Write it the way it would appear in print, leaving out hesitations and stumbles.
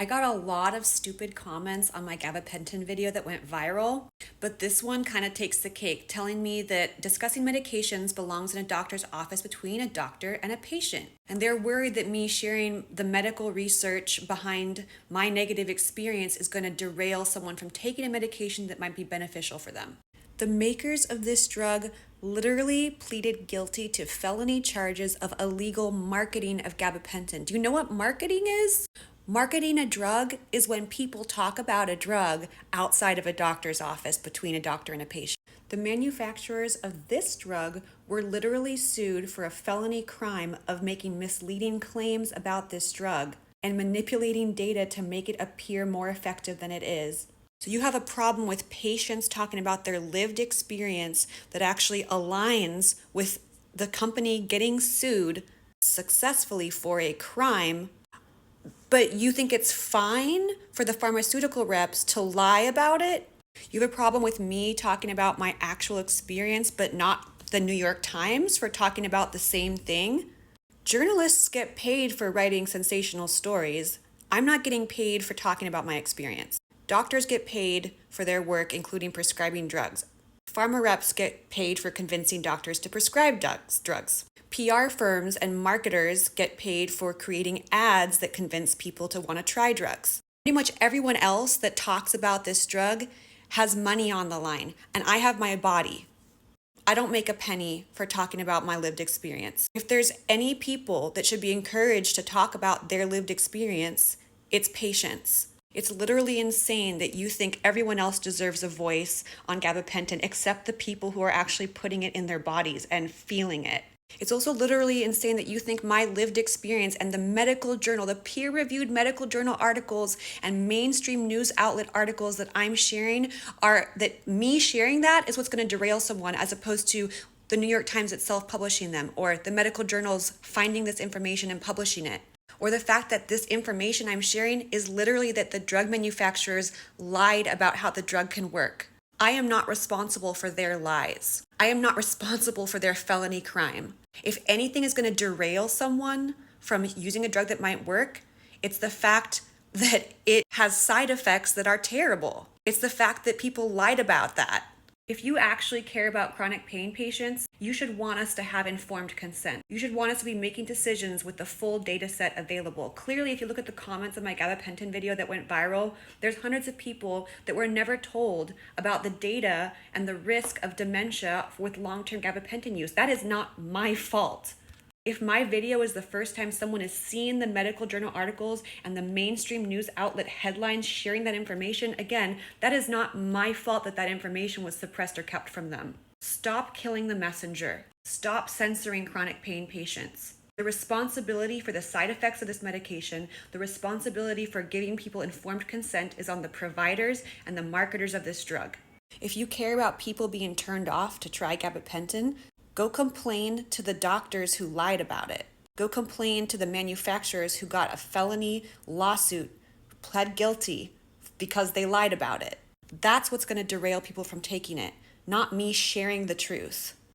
I got a lot of stupid comments on my gabapentin video that went viral, but this one kind of takes the cake, telling me that discussing medications belongs in a doctor's office between a doctor and a patient. And they're worried that me sharing the medical research behind my negative experience is going to derail someone from taking a medication that might be beneficial for them. The makers of this drug literally pleaded guilty to felony charges of illegal marketing of gabapentin. Do you know what marketing is? Marketing a drug is when people talk about a drug outside of a doctor's office between a doctor and a patient. The manufacturers of this drug were literally sued for a felony crime of making misleading claims about this drug and manipulating data to make it appear more effective than it is. So you have a problem with patients talking about their lived experience that actually aligns with the company getting sued successfully for a crime, but you think it's fine for the pharmaceutical reps to lie about it? You have a problem with me talking about my actual experience, but not the New York Times for talking about the same thing? Journalists get paid for writing sensational stories. I'm not getting paid for talking about my experience. Doctors get paid for their work, including prescribing drugs. Pharma reps get paid for convincing doctors to prescribe drugs. PR firms and marketers get paid for creating ads that convince people to want to try drugs. Pretty much everyone else that talks about this drug has money on the line, and I have my body. I don't make a penny for talking about my lived experience. If there's any people that should be encouraged to talk about their lived experience, it's patients. It's literally insane that you think everyone else deserves a voice on gabapentin except the people who are actually putting it in their bodies and feeling it. It's also literally insane that you think my lived experience and the medical journal, the peer-reviewed medical journal articles and mainstream news outlet articles that I'm sharing that me sharing that is what's going to derail someone, as opposed to the New York Times itself publishing them, or the medical journals finding this information and publishing it. Or the fact that this information I'm sharing is literally that the drug manufacturers lied about how the drug can work. I am not responsible for their lies. I am not responsible for their felony crime. If anything is going to derail someone from using a drug that might work, it's the fact that it has side effects that are terrible. It's the fact that people lied about that. If you actually care about chronic pain patients, you should want us to have informed consent. You should want us to be making decisions with the full data set available. Clearly, if you look at the comments of my gabapentin video that went viral, there's hundreds of people that were never told about the data and the risk of dementia with long-term gabapentin use. That is not my fault. If my video is the first time someone is seeing the medical journal articles and the mainstream news outlet headlines sharing that information, again, that is not my fault that that information was suppressed or kept from them. Stop killing the messenger. Stop censoring chronic pain patients. The responsibility for the side effects of this medication, the responsibility for giving people informed consent is on the providers and the marketers of this drug. If you care about people being turned off to try gabapentin, go complain to the doctors who lied about it. Go complain to the manufacturers who got a felony lawsuit, pled guilty because they lied about it. That's what's going to derail people from taking it, not me sharing the truth.